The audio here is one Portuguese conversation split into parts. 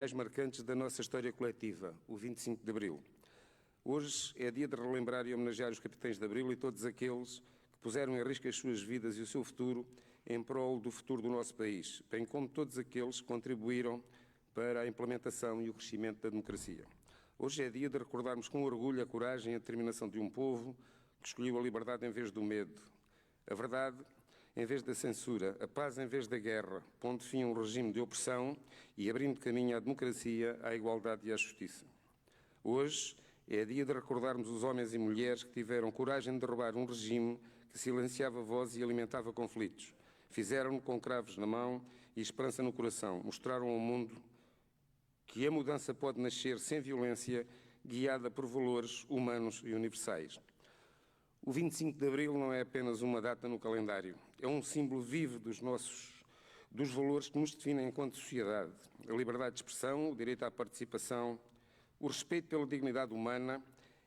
mais marcantes da nossa história coletiva, o 25 de Abril. Hoje é dia de relembrar e homenagear os capitães de Abril e todos aqueles que puseram em risco as suas vidas e o seu futuro em prol do futuro do nosso país, bem como todos aqueles que contribuíram para a implementação e o crescimento da democracia. Hoje é dia de recordarmos com orgulho a coragem e a determinação de um povo que escolheu a liberdade em vez do medo, a verdade em vez da censura, a paz em vez da guerra, pondo fim a um regime de opressão e abrindo caminho à democracia, à igualdade e à justiça. Hoje é dia de recordarmos os homens e mulheres que tiveram coragem de derrubar um regime que silenciava vozes e alimentava conflitos. Fizeram-no com cravos na mão e esperança no coração. Mostraram ao mundo que a mudança pode nascer sem violência, guiada por valores humanos e universais. O 25 de Abril não é apenas uma data no calendário, é um símbolo vivo dos valores que nos definem enquanto sociedade. A liberdade de expressão, o direito à participação, o respeito pela dignidade humana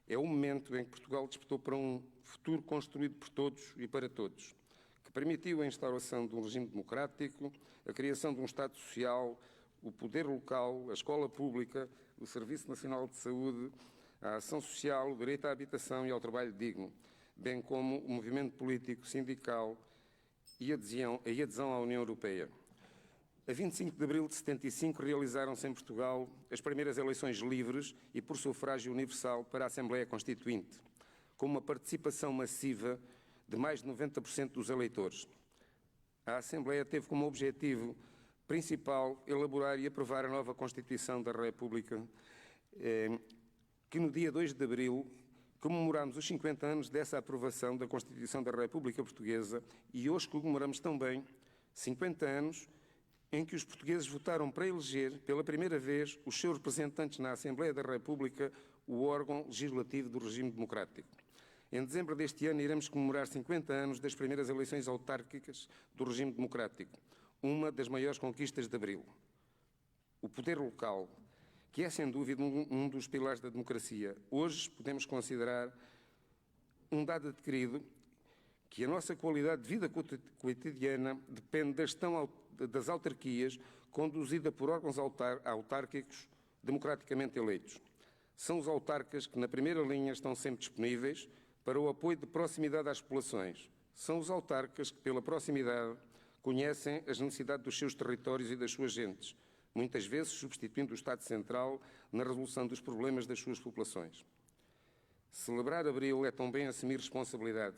é o momento em que Portugal despertou para um futuro construído por todos e para todos, que permitiu a instauração de um regime democrático, a criação de um Estado social, o poder local, a escola pública, o Serviço Nacional de Saúde, a ação social, o direito à habitação e ao trabalho digno, bem como o movimento político, sindical e a adesão à União Europeia. A 25 de abril de 75 realizaram-se em Portugal as primeiras eleições livres e por sufrágio universal para a Assembleia Constituinte, com uma participação massiva de mais de 90% dos eleitores. A Assembleia teve como objetivo principal elaborar e aprovar a nova Constituição da República, que no dia 2 de abril comemoramos os 50 anos dessa aprovação da Constituição da República Portuguesa e hoje comemoramos também 50 anos em que os portugueses votaram para eleger pela primeira vez os seus representantes na Assembleia da República, o órgão legislativo do regime democrático. Em dezembro deste ano iremos comemorar 50 anos das primeiras eleições autárquicas do regime democrático, uma das maiores conquistas de abril. O poder local, que é sem dúvida um dos pilares da democracia. Hoje podemos considerar um dado adquirido que a nossa qualidade de vida cotidiana depende da gestão das autarquias conduzida por órgãos autárquicos democraticamente eleitos. São os autarcas que na primeira linha estão sempre disponíveis para o apoio de proximidade às populações. São os autarcas que, pela proximidade, conhecem as necessidades dos seus territórios e das suas gentes, muitas vezes substituindo o Estado Central na resolução dos problemas das suas populações. Celebrar Abril é também assumir responsabilidade.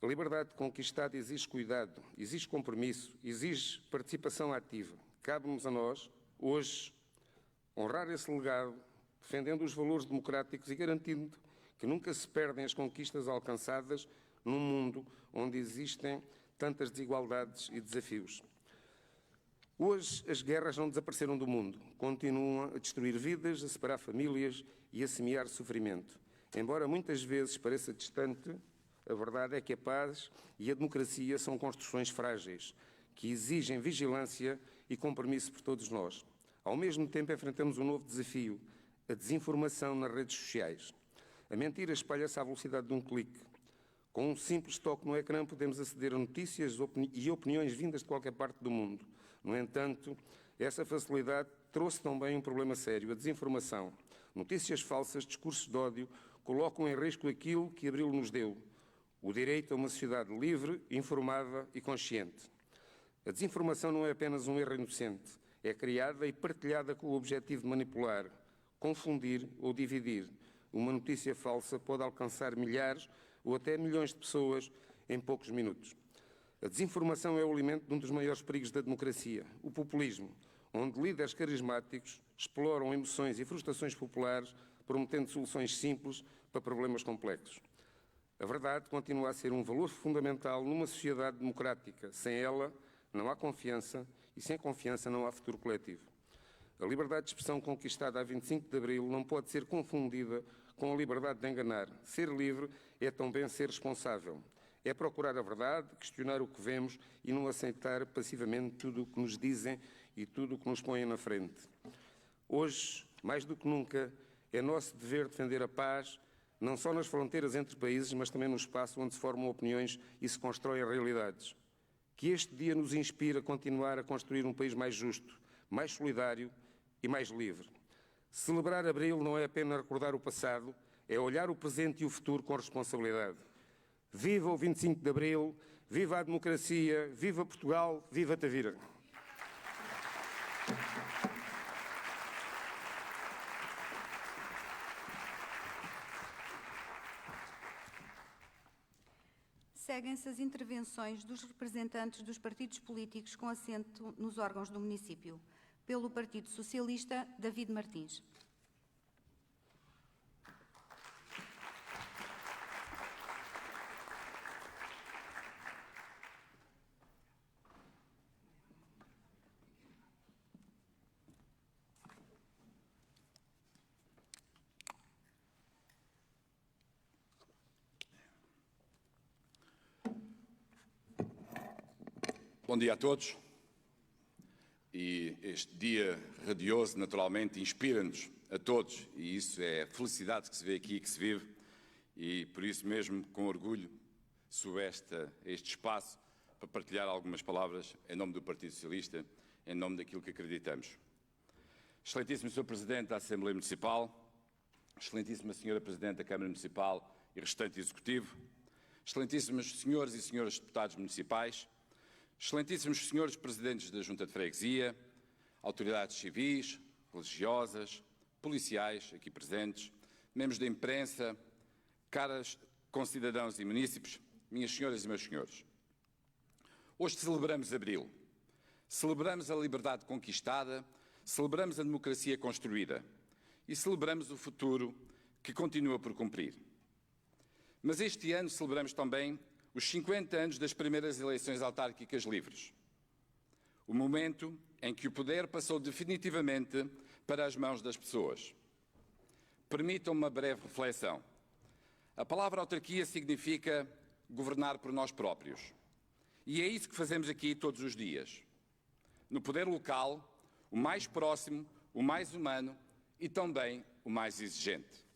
A liberdade conquistada exige cuidado, exige compromisso, exige participação ativa. Cabe-nos a nós, hoje, honrar esse legado, defendendo os valores democráticos e garantindo que nunca se perdem as conquistas alcançadas num mundo onde existem tantas desigualdades e desafios. Hoje, as guerras não desapareceram do mundo, continuam a destruir vidas, a separar famílias e a semear sofrimento. Embora muitas vezes pareça distante, a verdade é que a paz e a democracia são construções frágeis, que exigem vigilância e compromisso por todos nós. Ao mesmo tempo, enfrentamos um novo desafio, a desinformação nas redes sociais. A mentira espalha-se à velocidade de um clique. Com um simples toque no ecrã podemos aceder a notícias e opiniões vindas de qualquer parte do mundo. No entanto, essa facilidade trouxe também um problema sério, a desinformação. Notícias falsas, discursos de ódio, colocam em risco aquilo que Abril nos deu, o direito a uma sociedade livre, informada e consciente. A desinformação não é apenas um erro inocente, é criada e partilhada com o objetivo de manipular, confundir ou dividir. Uma notícia falsa pode alcançar milhares ou até milhões de pessoas em poucos minutos. A desinformação é o alimento de um dos maiores perigos da democracia, o populismo, onde líderes carismáticos exploram emoções e frustrações populares, prometendo soluções simples para problemas complexos. A verdade continua a ser um valor fundamental numa sociedade democrática. Sem ela, não há confiança e sem confiança não há futuro coletivo. A liberdade de expressão conquistada a 25 de abril não pode ser confundida com a liberdade de enganar. Ser livre é também ser responsável. É procurar a verdade, questionar o que vemos e não aceitar passivamente tudo o que nos dizem e tudo o que nos põem na frente. Hoje, mais do que nunca, é nosso dever defender a paz, não só nas fronteiras entre países, mas também no espaço onde se formam opiniões e se constroem realidades. Que este dia nos inspire a continuar a construir um país mais justo, mais solidário e mais livre. Celebrar Abril não é apenas recordar o passado, é olhar o presente e o futuro com responsabilidade. Viva o 25 de Abril, viva a democracia, viva Portugal, viva Tavira! Seguem-se as intervenções dos representantes dos partidos políticos com assento nos órgãos do município. Pelo Partido Socialista, David Martins. Bom dia a todos. E este dia radioso, naturalmente, inspira-nos a todos, e isso é a felicidade que se vê aqui, que se vive, e por isso mesmo, com orgulho, subo este espaço para partilhar algumas palavras em nome do Partido Socialista, em nome daquilo que acreditamos. Excelentíssimo Sr. Presidente da Assembleia Municipal, Excelentíssima Senhora Presidente da Câmara Municipal e restante Executivo, Excelentíssimos Senhores e Senhoras Deputados Municipais, Excelentíssimos Senhores Presidentes da Junta de Freguesia, autoridades civis, religiosas, policiais aqui presentes, membros da imprensa, caras concidadãos e munícipes, minhas senhoras e meus senhores. Hoje celebramos Abril, celebramos a liberdade conquistada, celebramos a democracia construída e celebramos o futuro que continua por cumprir. Mas este ano celebramos também os 50 anos das primeiras eleições autárquicas livres. O momento em que o poder passou definitivamente para as mãos das pessoas. Permitam-me uma breve reflexão. A palavra autarquia significa governar por nós próprios. E é isso que fazemos aqui todos os dias. No poder local, o mais próximo, o mais humano e também o mais exigente.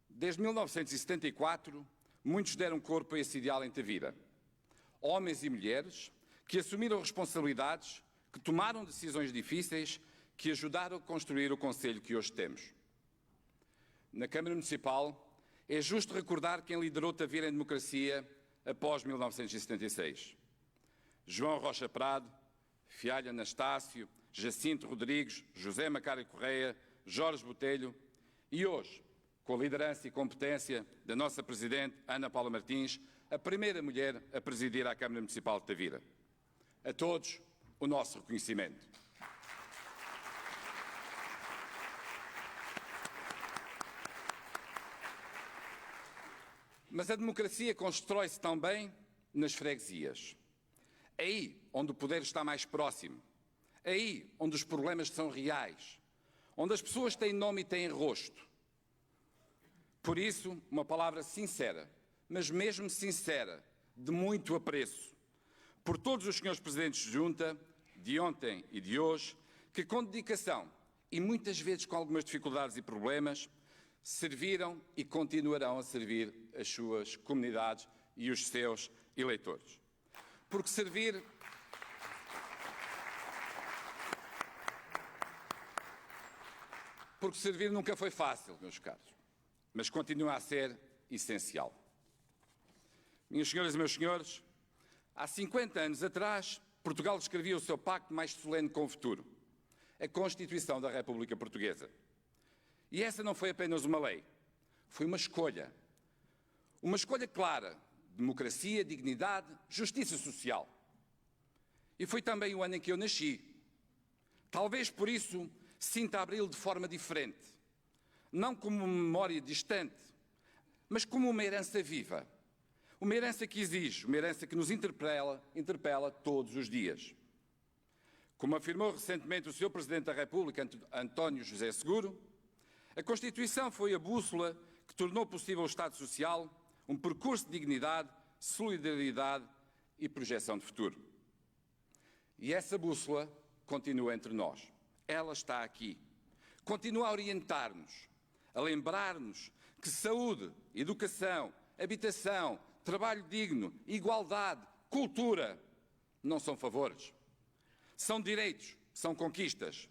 Desde 1974, muitos deram corpo a esse ideal em Tavira. Homens e mulheres que assumiram responsabilidades, que tomaram decisões difíceis, que ajudaram a construir o concelho que hoje temos. Na Câmara Municipal, é justo recordar quem liderou Tavira em democracia após 1976. João Rocha Prado, Fialho Anastácio, Jacinto Rodrigues, José Macário Correia, Jorge Botelho e hoje, com a liderança e competência da nossa Presidente, Ana Paula Martins, a primeira mulher a presidir a Câmara Municipal de Tavira. A todos, o nosso reconhecimento. Mas a democracia constrói-se também nas freguesias. Aí onde o poder está mais próximo. Aí onde os problemas são reais. Onde as pessoas têm nome e têm rosto. Por isso, uma palavra sincera, mas mesmo sincera, de muito apreço, por todos os senhores Presidentes de Junta, de ontem e de hoje, que com dedicação e muitas vezes com algumas dificuldades e problemas, serviram e continuarão a servir as suas comunidades e os seus eleitores. Porque servir nunca foi fácil, meus caros. Mas continua a ser essencial. Minhas senhoras e meus senhores, há 50 anos atrás, Portugal escrevia o seu pacto mais solene com o futuro, a Constituição da República Portuguesa. E essa não foi apenas uma lei, foi uma escolha clara, democracia, dignidade, justiça social. E foi também o ano em que eu nasci. Talvez por isso sinta Abril de forma diferente. Não como uma memória distante, mas como uma herança viva. Uma herança que exige, uma herança que nos interpela todos os dias. Como afirmou recentemente o Sr. Presidente da República, António José Seguro, a Constituição foi a bússola que tornou possível o Estado Social, um percurso de dignidade, solidariedade e projeção de futuro. E essa bússola continua entre nós. Ela está aqui. Continua a orientar-nos, a lembrar-nos que saúde, educação, habitação, trabalho digno, igualdade, cultura não são favores. São direitos, são conquistas.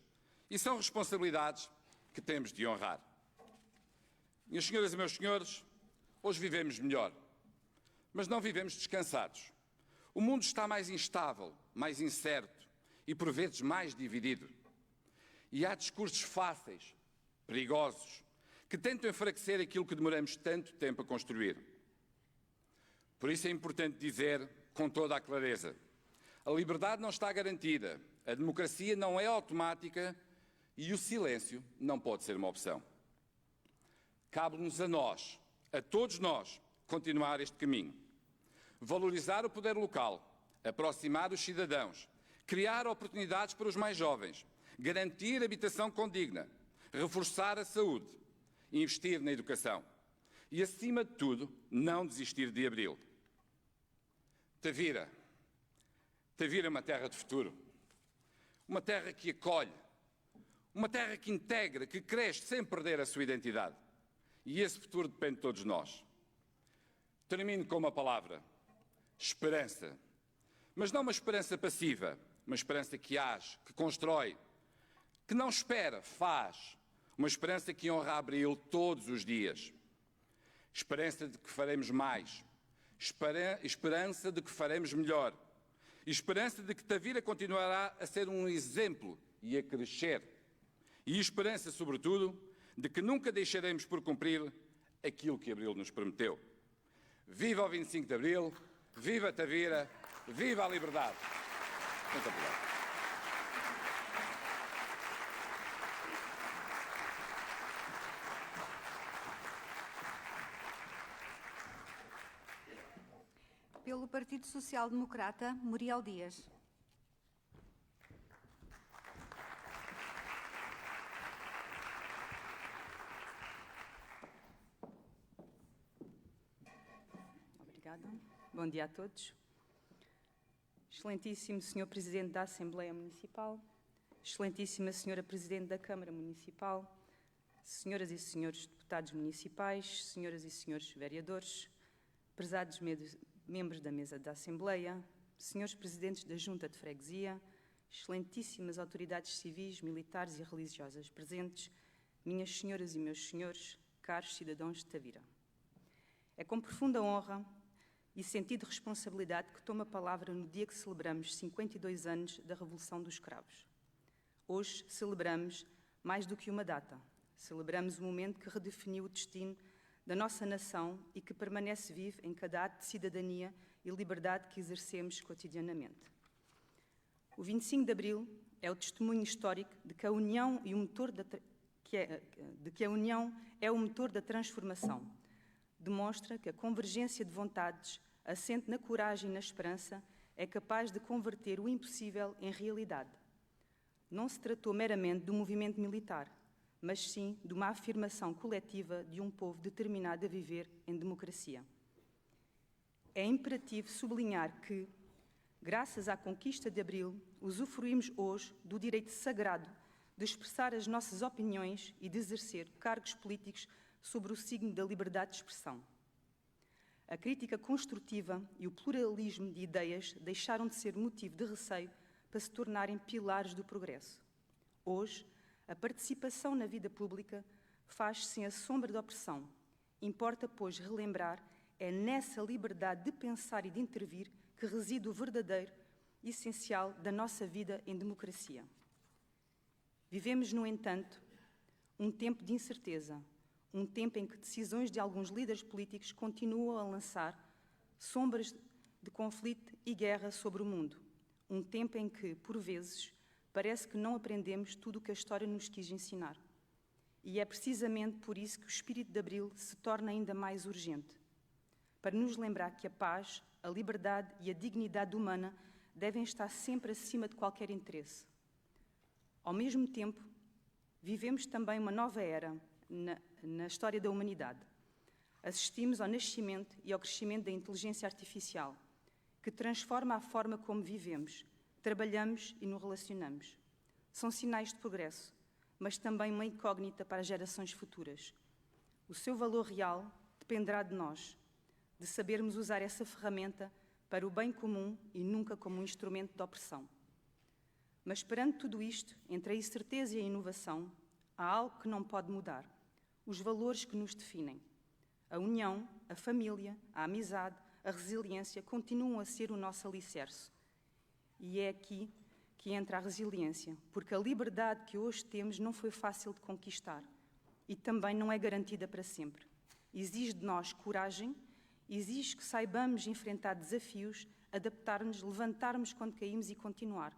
E são responsabilidades que temos de honrar. Minhas senhoras e meus senhores, hoje vivemos melhor, mas não vivemos descansados. O mundo está mais instável, mais incerto e, por vezes, mais dividido. E há discursos fáceis, perigosos, que tentam enfraquecer aquilo que demoramos tanto tempo a construir. Por isso é importante dizer, com toda a clareza, a liberdade não está garantida, a democracia não é automática e o silêncio não pode ser uma opção. Cabe-nos a nós, a todos nós, continuar este caminho. Valorizar o poder local, aproximar os cidadãos, criar oportunidades para os mais jovens, garantir habitação condigna, reforçar a saúde, investir na educação e, acima de tudo, não desistir de Abril. Tavira é uma terra de futuro, uma terra que acolhe, uma terra que integra, que cresce sem perder a sua identidade. E esse futuro depende de todos nós. Termino com uma palavra: esperança. Mas não uma esperança passiva, uma esperança que age, que constrói, que não espera, faz. Uma esperança que honra Abril todos os dias. Esperança de que faremos mais. Esperança de que faremos melhor. Esperança de que Tavira continuará a ser um exemplo e a crescer. E esperança, sobretudo, de que nunca deixaremos por cumprir aquilo que Abril nos prometeu. Viva o 25 de Abril, viva Tavira, viva a liberdade. Muito obrigado. Pelo Partido Social Democrata, Muriel Dias. Obrigada. Bom dia a todos. Excelentíssimo Sr. Presidente da Assembleia Municipal, Excelentíssima Sra. Presidente da Câmara Municipal, Senhoras e Senhores Deputados Municipais, Senhoras e Senhores Vereadores, prezados membros da Mesa da Assembleia, Senhores Presidentes da Junta de Freguesia, Excelentíssimas autoridades civis, militares e religiosas presentes, minhas senhoras e meus senhores, caros cidadãos de Tavira. É com profunda honra e sentido de responsabilidade que tomo a palavra no dia que celebramos 52 anos da Revolução dos Cravos. Hoje celebramos mais do que uma data. Celebramos o momento que redefiniu o destino da nossa nação e que permanece vivo em cada ato de cidadania e liberdade que exercemos cotidianamente. O 25 de Abril é o testemunho histórico de que a união é o motor da transformação. Demonstra que a convergência de vontades, assente na coragem e na esperança, é capaz de converter o impossível em realidade. Não se tratou meramente de um movimento militar, mas sim de uma afirmação coletiva de um povo determinado a viver em democracia. É imperativo sublinhar que, graças à conquista de Abril, usufruímos hoje do direito sagrado de expressar as nossas opiniões e de exercer cargos políticos sobre o signo da liberdade de expressão. A crítica construtiva e o pluralismo de ideias deixaram de ser motivo de receio para se tornarem pilares do progresso. Hoje, a participação na vida pública faz-se sem a sombra da opressão. Importa, pois, relembrar, é nessa liberdade de pensar e de intervir que reside o verdadeiro e essencial da nossa vida em democracia. Vivemos, no entanto, um tempo de incerteza, um tempo em que decisões de alguns líderes políticos continuam a lançar sombras de conflito e guerra sobre o mundo. Um tempo em que, por vezes, parece que não aprendemos tudo o que a história nos quis ensinar. E é precisamente por isso que o espírito de Abril se torna ainda mais urgente, para nos lembrar que a paz, a liberdade e a dignidade humana devem estar sempre acima de qualquer interesse. Ao mesmo tempo, vivemos também uma nova era na história da humanidade. Assistimos ao nascimento e ao crescimento da inteligência artificial, que transforma a forma como vivemos, trabalhamos e nos relacionamos. São sinais de progresso, mas também uma incógnita para as gerações futuras. O seu valor real dependerá de nós, de sabermos usar essa ferramenta para o bem comum e nunca como um instrumento de opressão. Mas perante tudo isto, entre a incerteza e a inovação, há algo que não pode mudar: os valores que nos definem. A união, a família, a amizade, a resiliência continuam a ser o nosso alicerce. E é aqui que entra a resiliência, porque a liberdade que hoje temos não foi fácil de conquistar e também não é garantida para sempre. Exige de nós coragem, exige que saibamos enfrentar desafios, adaptar-nos, levantar-nos quando caímos e continuar,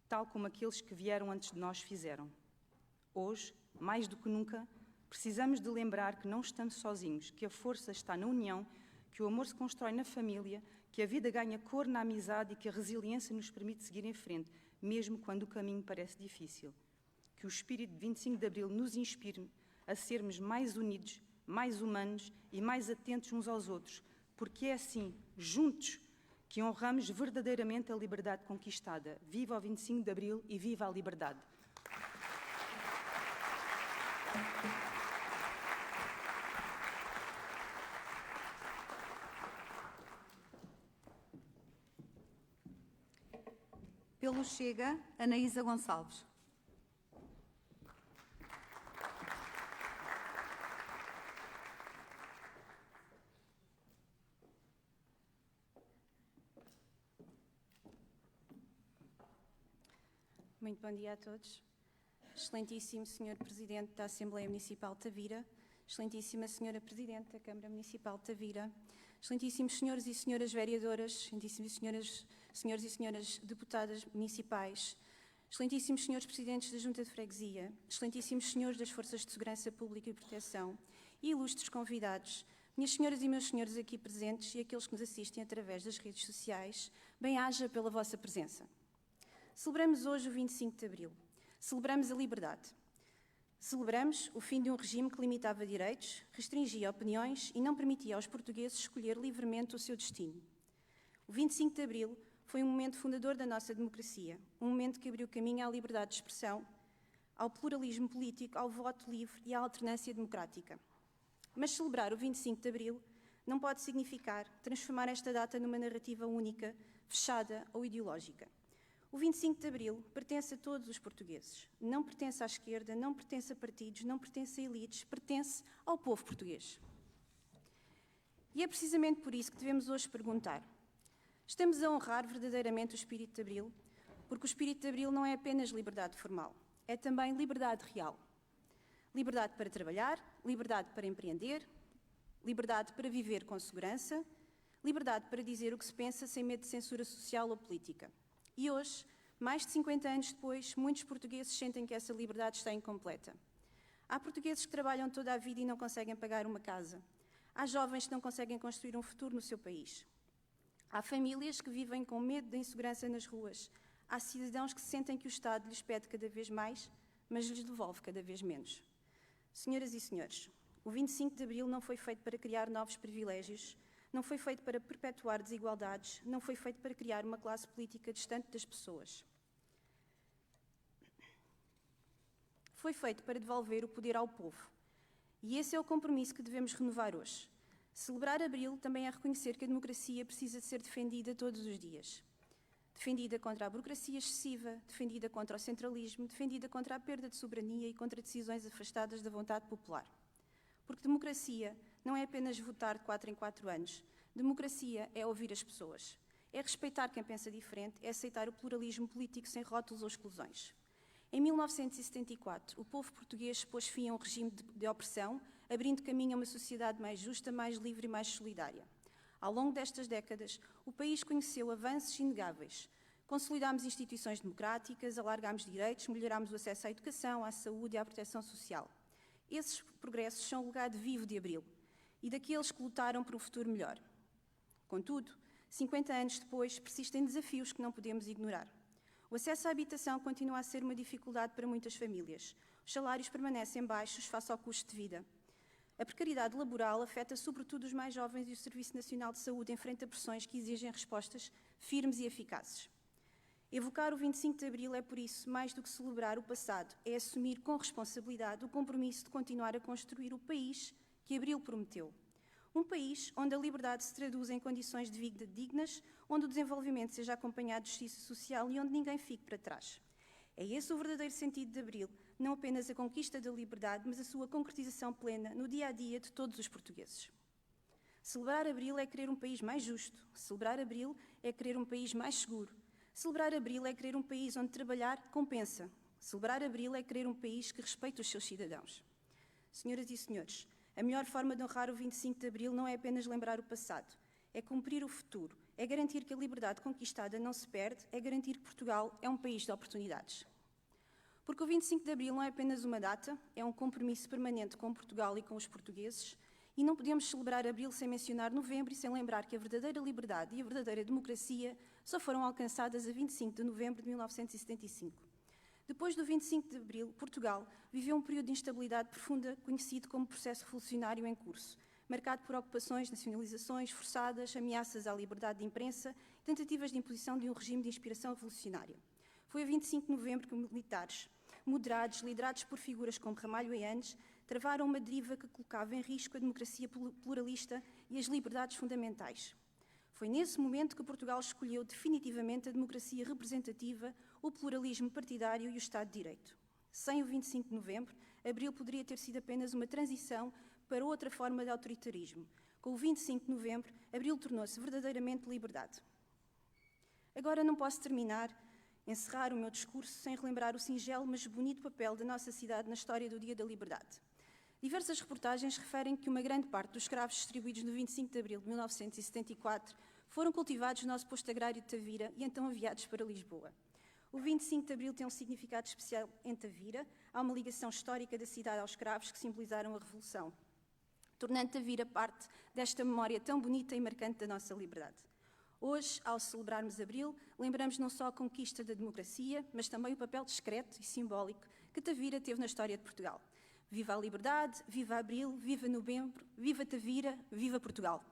tal como aqueles que vieram antes de nós fizeram. Hoje, mais do que nunca, precisamos de lembrar que não estamos sozinhos, que a força está na união, que o amor se constrói na família, que a vida ganha cor na amizade e que a resiliência nos permite seguir em frente, mesmo quando o caminho parece difícil. Que o espírito de 25 de Abril nos inspire a sermos mais unidos, mais humanos e mais atentos uns aos outros, porque é assim, juntos, que honramos verdadeiramente a liberdade conquistada. Viva o 25 de Abril e viva a liberdade! Pelo Chega, Anaísa Gonçalves. Muito bom dia a todos. Excelentíssimo Sr. Presidente da Assembleia Municipal de Tavira, Excelentíssima Sra. Presidente da Câmara Municipal de Tavira, Excelentíssimos Senhores e Senhoras Vereadoras, Excelentíssimos Senhores e Senhoras Deputadas Municipais, Excelentíssimos Senhores Presidentes da Junta de Freguesia, Excelentíssimos Senhores das Forças de Segurança Pública e Proteção e ilustres convidados, minhas senhoras e meus senhores aqui presentes e aqueles que nos assistem através das redes sociais, bem-haja pela vossa presença. Celebramos hoje o 25 de Abril. Celebramos a liberdade. Celebramos o fim de um regime que limitava direitos, restringia opiniões e não permitia aos portugueses escolher livremente o seu destino. O 25 de Abril foi um momento fundador da nossa democracia, um momento que abriu caminho à liberdade de expressão, ao pluralismo político, ao voto livre e à alternância democrática. Mas celebrar o 25 de Abril não pode significar transformar esta data numa narrativa única, fechada ou ideológica. O 25 de Abril pertence a todos os portugueses. Não pertence à esquerda, não pertence a partidos, não pertence a elites, pertence ao povo português. E é precisamente por isso que devemos hoje perguntar: estamos a honrar verdadeiramente o espírito de Abril? Porque o espírito de Abril não é apenas liberdade formal, é também liberdade real. Liberdade para trabalhar, liberdade para empreender, liberdade para viver com segurança, liberdade para dizer o que se pensa sem medo de censura social ou política. E hoje, mais de 50 anos depois, muitos portugueses sentem que essa liberdade está incompleta. Há portugueses que trabalham toda a vida e não conseguem pagar uma casa. Há jovens que não conseguem construir um futuro no seu país. Há famílias que vivem com medo da insegurança nas ruas. Há cidadãos que sentem que o Estado lhes pede cada vez mais, mas lhes devolve cada vez menos. Senhoras e senhores, o 25 de Abril não foi feito para criar novos privilégios, não foi feito para perpetuar desigualdades, não foi feito para criar uma classe política distante das pessoas. Foi feito para devolver o poder ao povo. E esse é o compromisso que devemos renovar hoje. Celebrar Abril também é reconhecer que a democracia precisa de ser defendida todos os dias. Defendida contra a burocracia excessiva, defendida contra o centralismo, defendida contra a perda de soberania e contra decisões afastadas da vontade popular. Porque democracia não é apenas votar de 4 em 4 anos. Democracia é ouvir as pessoas. É respeitar quem pensa diferente, é aceitar o pluralismo político sem rótulos ou exclusões. Em 1974, o povo português pôs fim a um regime de opressão, abrindo caminho a uma sociedade mais justa, mais livre e mais solidária. Ao longo destas décadas, o país conheceu avanços inegáveis. Consolidámos instituições democráticas, alargámos direitos, melhorámos o acesso à educação, à saúde e à proteção social. Esses progressos são o legado vivo de Abril e daqueles que lutaram por um futuro melhor. Contudo, 50 anos depois, persistem desafios que não podemos ignorar. O acesso à habitação continua a ser uma dificuldade para muitas famílias. Os salários permanecem baixos face ao custo de vida. A precariedade laboral afeta sobretudo os mais jovens e o Serviço Nacional de Saúde enfrenta pressões que exigem respostas firmes e eficazes. Evocar o 25 de Abril é, por isso, mais do que celebrar o passado, é assumir com responsabilidade o compromisso de continuar a construir o país que Abril prometeu. Um país onde a liberdade se traduz em condições de vida dignas, onde o desenvolvimento seja acompanhado de justiça social e onde ninguém fique para trás. É esse o verdadeiro sentido de Abril, não apenas a conquista da liberdade, mas a sua concretização plena no dia-a-dia de todos os portugueses. Celebrar Abril é querer um país mais justo. Celebrar Abril é querer um país mais seguro. Celebrar Abril é querer um país onde trabalhar compensa. Celebrar Abril é querer um país que respeite os seus cidadãos. Senhoras e senhores, a melhor forma de honrar o 25 de Abril não é apenas lembrar o passado, é cumprir o futuro, é garantir que a liberdade conquistada não se perde, é garantir que Portugal é um país de oportunidades. Porque o 25 de Abril não é apenas uma data, é um compromisso permanente com Portugal e com os portugueses, e não podemos celebrar Abril sem mencionar Novembro e sem lembrar que a verdadeira liberdade e a verdadeira democracia só foram alcançadas a 25 de novembro de 1975. Depois do 25 de Abril, Portugal viveu um período de instabilidade profunda conhecido como processo revolucionário em curso, marcado por ocupações, nacionalizações forçadas, ameaças à liberdade de imprensa e tentativas de imposição de um regime de inspiração revolucionária. Foi a 25 de novembro que militares moderados, liderados por figuras como Ramalho e Eanes, travaram uma deriva que colocava em risco a democracia pluralista e as liberdades fundamentais. Foi nesse momento que Portugal escolheu definitivamente a democracia representativa, o pluralismo partidário e o Estado de Direito. Sem o 25 de novembro, Abril poderia ter sido apenas uma transição para outra forma de autoritarismo. Com o 25 de novembro, Abril tornou-se verdadeiramente liberdade. Agora não posso encerrar o meu discurso sem relembrar o singelo, mas bonito papel da nossa cidade na história do Dia da Liberdade. Diversas reportagens referem que uma grande parte dos escravos distribuídos no 25 de abril de 1974 foram cultivados no nosso posto agrário de Tavira e então enviados para Lisboa. O 25 de abril tem um significado especial em Tavira. Há uma ligação histórica da cidade aos escravos que simbolizaram a Revolução, tornando Tavira parte desta memória tão bonita e marcante da nossa liberdade. Hoje, ao celebrarmos Abril, lembramos não só a conquista da democracia, mas também o papel discreto e simbólico que Tavira teve na história de Portugal. Viva a liberdade, viva Abril, viva novembro, viva Tavira, viva Portugal!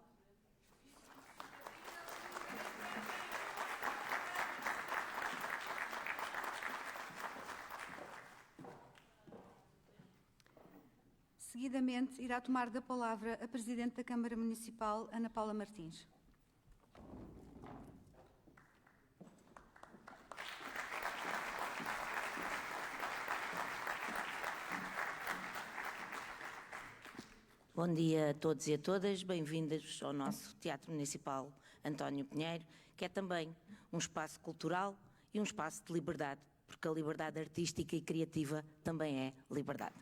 Seguidamente, irá tomar da palavra a Presidente da Câmara Municipal, Ana Paula Martins. Bom dia a todos e a todas, bem-vindas ao nosso Teatro Municipal António Pinheiro, que é também um espaço cultural e um espaço de liberdade, porque a liberdade artística e criativa também é liberdade.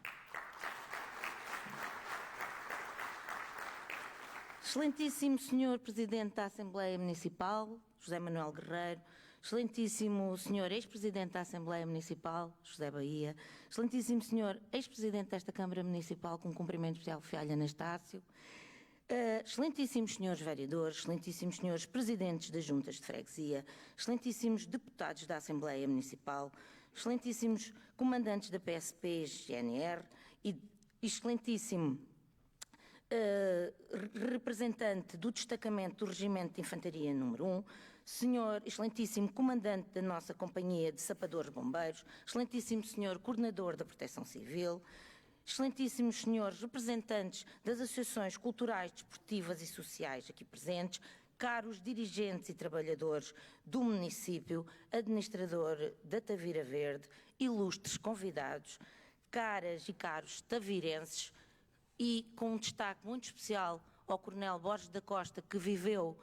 Excelentíssimo Senhor Presidente da Assembleia Municipal, José Manuel Guerreiro, Excelentíssimo Senhor Ex-Presidente da Assembleia Municipal, José Bahia, Excelentíssimo Senhor Ex-Presidente desta Câmara Municipal, com cumprimento especial, Fialho Anastácio, Excelentíssimos Senhores Vereadores, Excelentíssimos Senhores Presidentes das Juntas de Freguesia, Excelentíssimos Deputados da Assembleia Municipal, Excelentíssimos Comandantes da PSP, GNR e Excelentíssimo representante do destacamento do Regimento de Infantaria número 1, Senhor Excelentíssimo Comandante da nossa Companhia de Sapadores Bombeiros, Excelentíssimo Senhor Coordenador da Proteção Civil, Excelentíssimos Senhores representantes das associações culturais, desportivas e sociais aqui presentes, caros dirigentes e trabalhadores do município, administrador da Tavira Verde, ilustres convidados, caras e caros tavirenses, e com um destaque muito especial ao Coronel Borges da Costa, que viveu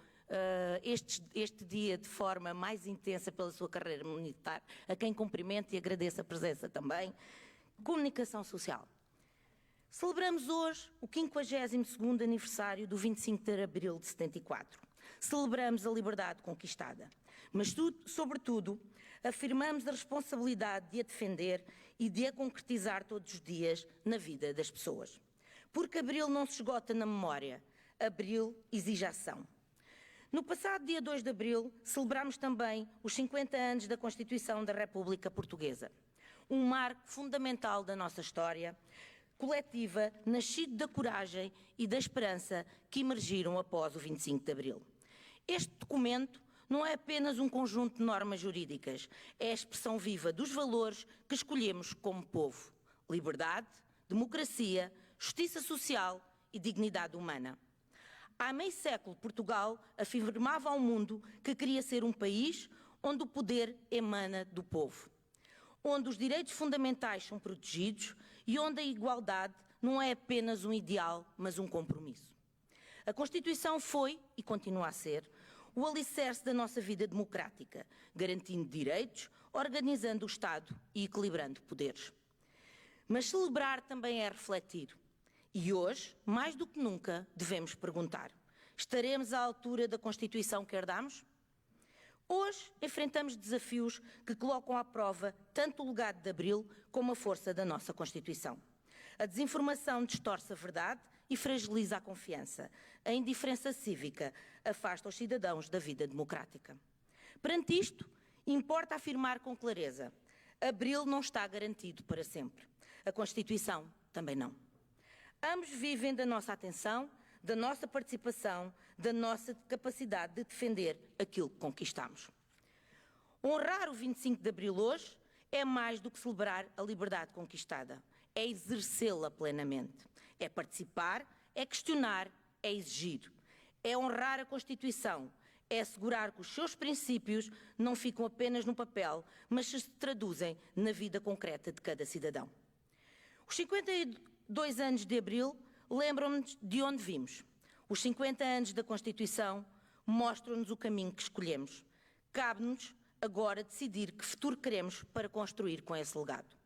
este dia de forma mais intensa pela sua carreira militar, a quem cumprimento e agradeço a presença também. Comunicação social. Celebramos hoje o 52º aniversário do 25 de abril de 74. Celebramos a liberdade conquistada, mas sobretudo afirmamos a responsabilidade de a defender e de a concretizar todos os dias na vida das pessoas. Porque Abril não se esgota na memória, Abril exige ação. No passado dia 2 de Abril, celebramos também os 50 anos da Constituição da República Portuguesa, um marco fundamental da nossa história coletiva, nascido da coragem e da esperança que emergiram após o 25 de Abril. Este documento não é apenas um conjunto de normas jurídicas, é a expressão viva dos valores que escolhemos como povo: liberdade, democracia, justiça social e dignidade humana. Há meio século, Portugal afirmava ao mundo que queria ser um país onde o poder emana do povo, onde os direitos fundamentais são protegidos e onde a igualdade não é apenas um ideal, mas um compromisso. A Constituição foi, e continua a ser, o alicerce da nossa vida democrática, garantindo direitos, organizando o Estado e equilibrando poderes. Mas celebrar também é refletir. E hoje, mais do que nunca, devemos perguntar: estaremos à altura da Constituição que herdamos? Hoje enfrentamos desafios que colocam à prova tanto o legado de Abril como a força da nossa Constituição. A desinformação distorce a verdade e fragiliza a confiança. A indiferença cívica afasta os cidadãos da vida democrática. Perante isto, importa afirmar com clareza: Abril não está garantido para sempre. A Constituição também não. Ambos vivem da nossa atenção, da nossa participação, da nossa capacidade de defender aquilo que conquistamos. Honrar o 25 de Abril hoje é mais do que celebrar a liberdade conquistada. É exercê-la plenamente. É participar, é questionar, é exigir. É honrar a Constituição. É assegurar que os seus princípios não ficam apenas no papel, mas se traduzem na vida concreta de cada cidadão. Os 52 anos de Abril lembram-nos de onde vimos. Os 50 anos da Constituição mostram-nos o caminho que escolhemos. Cabe-nos agora decidir que futuro queremos para construir com esse legado.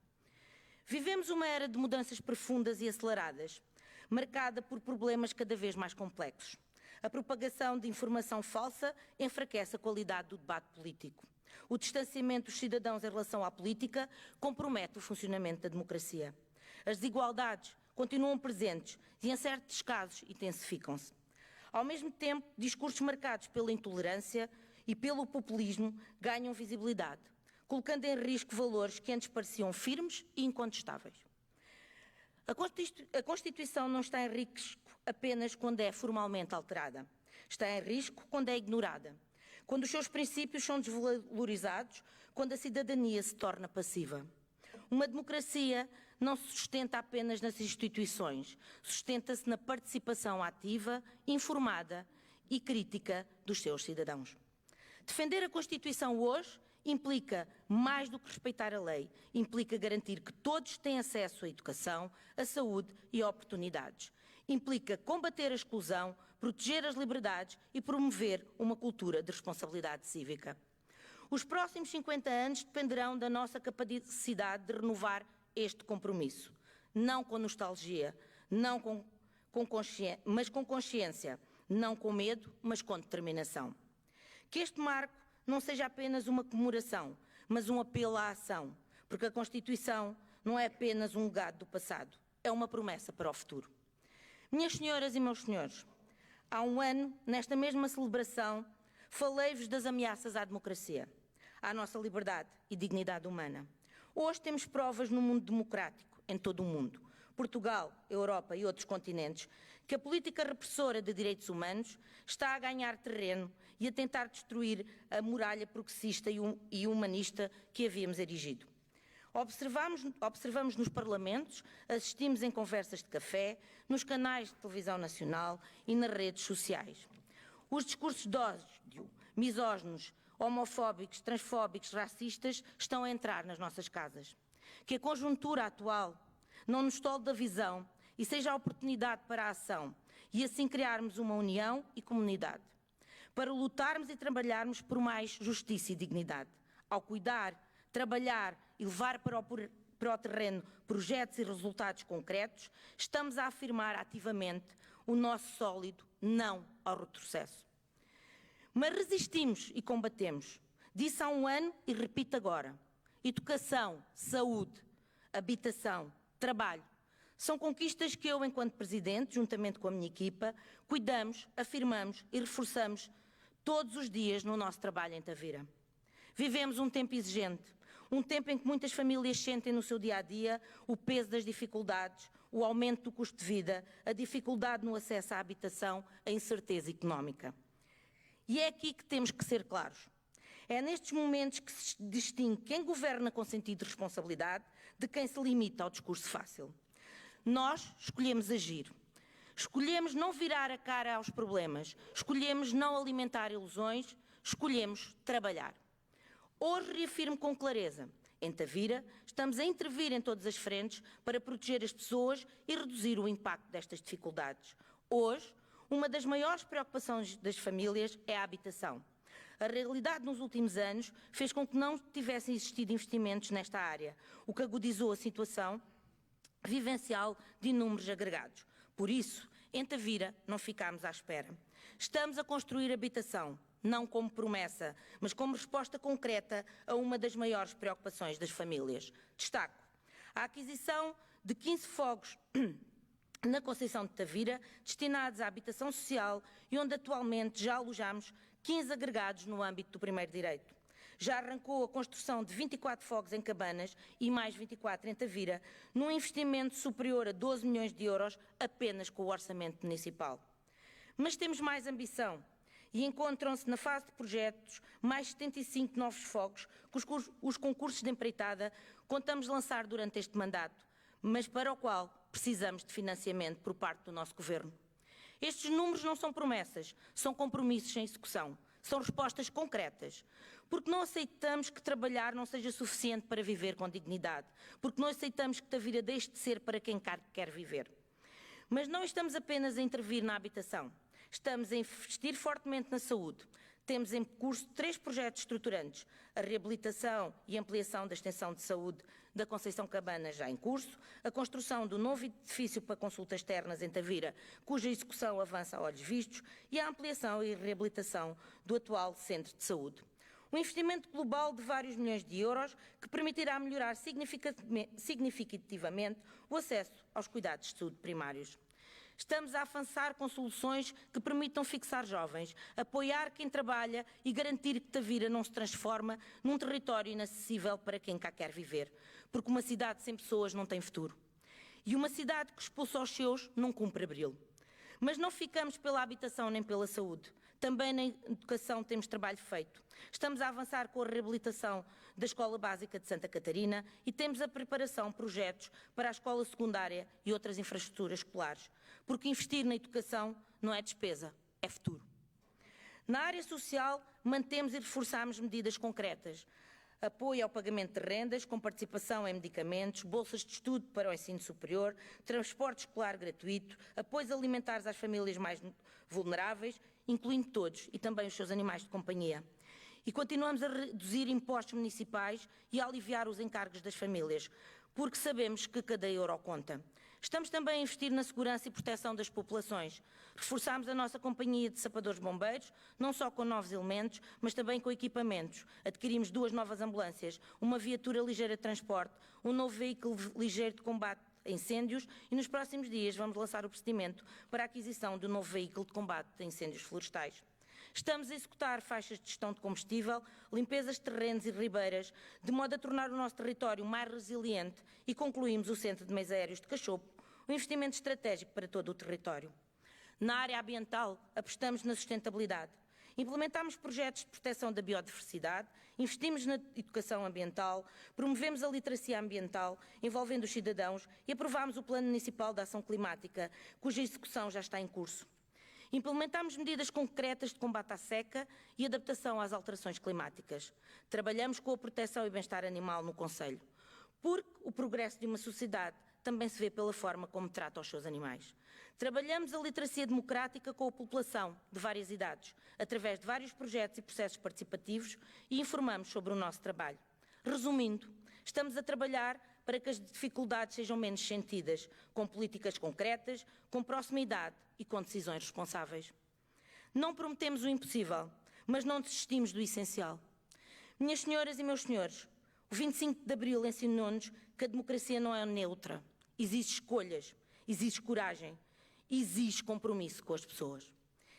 Vivemos uma era de mudanças profundas e aceleradas, marcada por problemas cada vez mais complexos. A propagação de informação falsa enfraquece a qualidade do debate político. O distanciamento dos cidadãos em relação à política compromete o funcionamento da democracia. As desigualdades continuam presentes e, em certos casos, intensificam-se. Ao mesmo tempo, discursos marcados pela intolerância e pelo populismo ganham visibilidade, colocando em risco valores que antes pareciam firmes e incontestáveis. A Constituição não está em risco apenas quando é formalmente alterada. Está em risco quando é ignorada, quando os seus princípios são desvalorizados, quando a cidadania se torna passiva. Uma democracia não se sustenta apenas nas instituições, sustenta-se na participação ativa, informada e crítica dos seus cidadãos. Defender a Constituição hoje implica mais do que respeitar a lei, implica garantir que todos têm acesso à educação, à saúde e a oportunidades. Implica combater a exclusão, proteger as liberdades e promover uma cultura de responsabilidade cívica. Os próximos 50 anos dependerão da nossa capacidade de renovar este compromisso, não com nostalgia, mas com consciência, não com medo, mas com determinação. Que este marco não seja apenas uma comemoração, mas um apelo à ação, porque a Constituição não é apenas um legado do passado, é uma promessa para o futuro. Minhas senhoras e meus senhores, há um ano, nesta mesma celebração, falei-vos das ameaças à democracia, à nossa liberdade e dignidade humana. Hoje temos provas no mundo democrático, em todo o mundo, Portugal, Europa e outros continentes, que a política repressora de direitos humanos está a ganhar terreno e a tentar destruir a muralha progressista e humanista que havíamos erigido. Observamos nos parlamentos, assistimos em conversas de café, nos canais de televisão nacional e nas redes sociais. Os discursos de ódio, misóginos, homofóbicos, transfóbicos, racistas estão a entrar nas nossas casas. Que a conjuntura atual não nos tolde da visão e seja a oportunidade para a ação e assim criarmos uma união e comunidade. Para lutarmos e trabalharmos por mais justiça e dignidade. Ao cuidar, trabalhar e levar para o terreno projetos e resultados concretos, estamos a afirmar ativamente o nosso sólido não ao retrocesso. Mas resistimos e combatemos. Disse há um ano e repito agora. Educação, saúde, habitação, trabalho. São conquistas que eu, enquanto Presidente, juntamente com a minha equipa, cuidamos, afirmamos e reforçamos todos os dias no nosso trabalho em Tavira. Vivemos um tempo exigente, um tempo em que muitas famílias sentem no seu dia-a-dia o peso das dificuldades, o aumento do custo de vida, a dificuldade no acesso à habitação, a incerteza económica. E é aqui que temos que ser claros. É nestes momentos que se distingue quem governa com sentido de responsabilidade de quem se limita ao discurso fácil. Nós escolhemos agir. Escolhemos não virar a cara aos problemas. Escolhemos não alimentar ilusões. Escolhemos trabalhar. Hoje reafirmo com clareza. Em Tavira, estamos a intervir em todas as frentes para proteger as pessoas e reduzir o impacto destas dificuldades. Hoje, uma das maiores preocupações das famílias é a habitação. A realidade nos últimos anos fez com que não tivessem existido investimentos nesta área, o que agudizou a situação vivencial de inúmeros agregados. Por isso, em Tavira, não ficámos à espera. Estamos a construir habitação, não como promessa, mas como resposta concreta a uma das maiores preocupações das famílias. Destaco a aquisição de 15 fogos na Conceição de Tavira, destinados à habitação social e onde atualmente já alojamos 15 agregados no âmbito do primeiro direito. Já arrancou a construção de 24 fogos em Cabanas e mais 24 em Tavira, num investimento superior a 12 milhões de euros apenas com o orçamento municipal. Mas temos mais ambição e encontram-se na fase de projetos mais 75 novos fogos que os concursos de empreitada contamos lançar durante este mandato, mas para o qual precisamos de financiamento por parte do nosso Governo. Estes números não são promessas, são compromissos em execução, são respostas concretas, porque não aceitamos que trabalhar não seja suficiente para viver com dignidade, porque não aceitamos que a vida deixe de ser para quem quer viver. Mas não estamos apenas a intervir na habitação, estamos a investir fortemente na saúde. Temos em curso 3 projetos estruturantes: a reabilitação e ampliação da extensão de saúde da Conceição Cabanas, já em curso, a construção do novo edifício para consultas externas em Tavira, cuja execução avança a olhos vistos, e a ampliação e reabilitação do atual centro de saúde. Um investimento global de vários milhões de euros que permitirá melhorar significativamente o acesso aos cuidados de saúde primários. Estamos a avançar com soluções que permitam fixar jovens, apoiar quem trabalha e garantir que Tavira não se transforma num território inacessível para quem cá quer viver, porque uma cidade sem pessoas não tem futuro. E uma cidade que expulsa os seus não cumpre abril. Mas não ficamos pela habitação nem pela saúde. Também na educação temos trabalho feito. Estamos a avançar com a reabilitação da Escola Básica de Santa Catarina e temos a preparação de projetos para a escola secundária e outras infraestruturas escolares. Porque investir na educação não é despesa, é futuro. Na área social, mantemos e reforçamos medidas concretas. Apoio ao pagamento de rendas, com participação em medicamentos, bolsas de estudo para o ensino superior, transporte escolar gratuito, apoios alimentares às famílias mais vulneráveis, incluindo todos e também os seus animais de companhia. E continuamos a reduzir impostos municipais e a aliviar os encargos das famílias, porque sabemos que cada euro conta. Estamos também a investir na segurança e proteção das populações. Reforçamos a nossa companhia de sapadores bombeiros, não só com novos elementos, mas também com equipamentos. Adquirimos 2 novas ambulâncias, uma viatura ligeira de transporte, um novo veículo ligeiro de combate a incêndios e nos próximos dias vamos lançar o procedimento para a aquisição de um novo veículo de combate a incêndios florestais. Estamos a executar faixas de gestão de combustível, limpezas de terrenos e ribeiras, de modo a tornar o nosso território mais resiliente, e concluímos o Centro de Meios Aéreos de Cachopo, um investimento estratégico para todo o território. Na área ambiental, apostamos na sustentabilidade. Implementamos projetos de proteção da biodiversidade, investimos na educação ambiental, promovemos a literacia ambiental, envolvendo os cidadãos, e aprovámos o Plano Municipal de Ação Climática, cuja execução já está em curso. Implementamos medidas concretas de combate à seca e adaptação às alterações climáticas. Trabalhamos com a proteção e bem-estar animal no Conselho, porque o progresso de uma sociedade também se vê pela forma como trata os seus animais. Trabalhamos a literacia democrática com a população de várias idades, através de vários projetos e processos participativos, e informamos sobre o nosso trabalho. Resumindo, estamos a trabalhar para que as dificuldades sejam menos sentidas, com políticas concretas, com proximidade e com decisões responsáveis. Não prometemos o impossível, mas não desistimos do essencial. Minhas senhoras e meus senhores, o 25 de Abril ensinou-nos que a democracia não é neutra. Exige escolhas, exige coragem, exige compromisso com as pessoas.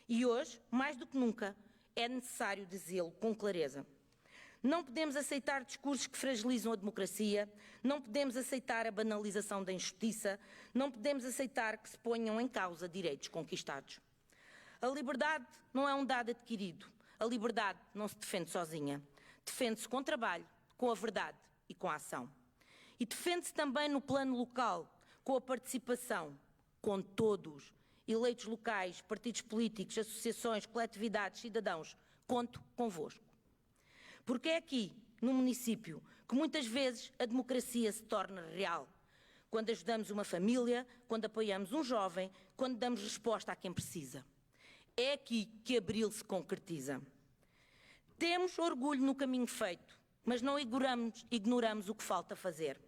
E hoje, mais do que nunca, é necessário dizê-lo com clareza. Não podemos aceitar discursos que fragilizam a democracia, não podemos aceitar a banalização da injustiça, não podemos aceitar que se ponham em causa direitos conquistados. A liberdade não é um dado adquirido, a liberdade não se defende sozinha. Defende-se com trabalho, com a verdade e com a ação. E defende-se também no plano local, com a participação, com todos, eleitos locais, partidos políticos, associações, coletividades, cidadãos. Conto convosco. Porque é aqui, no município que muitas vezes a democracia se torna real. Quando ajudamos uma família, quando apoiamos um jovem, quando damos resposta a quem precisa. É aqui que Abril se concretiza. Temos orgulho no caminho feito, mas não ignoramos o que falta fazer.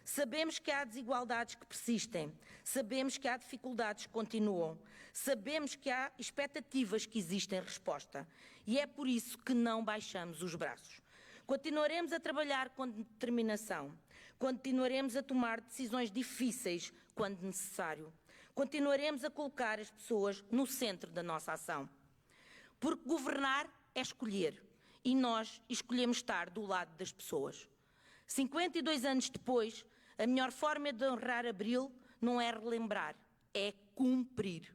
Sabemos que há desigualdades que persistem, sabemos que há dificuldades que continuam, sabemos que há expectativas que existem resposta e é por isso que não baixamos os braços. Continuaremos a trabalhar com determinação, continuaremos a tomar decisões difíceis quando necessário, continuaremos a colocar as pessoas no centro da nossa ação. Porque governar é escolher e nós escolhemos estar do lado das pessoas. 52 anos depois, a melhor forma de honrar Abril não é relembrar, é cumprir.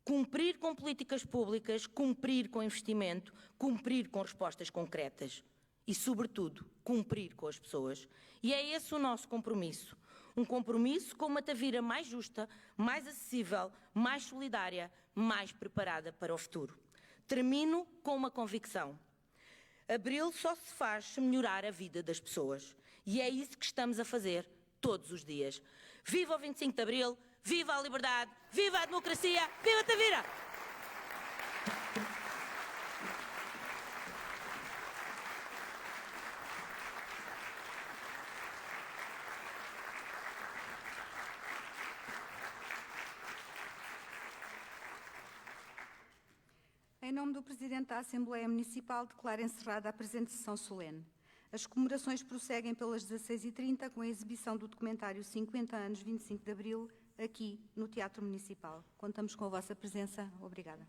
Cumprir com políticas públicas, cumprir com investimento, cumprir com respostas concretas e, sobretudo, cumprir com as pessoas. E é esse o nosso compromisso. Um compromisso com uma Tavira mais justa, mais acessível, mais solidária, mais preparada para o futuro. Termino com uma convicção. Abril só se faz se melhorar a vida das pessoas. E é isso que estamos a fazer todos os dias. Viva o 25 de Abril, viva a liberdade, viva a democracia, viva a Tavira! Em nome do Presidente da Assembleia Municipal, declaro encerrada a presente sessão solene. As comemorações prosseguem pelas 16h30 com a exibição do documentário 50 anos 25 de Abril, aqui no Teatro Municipal. Contamos com a vossa presença. Obrigada.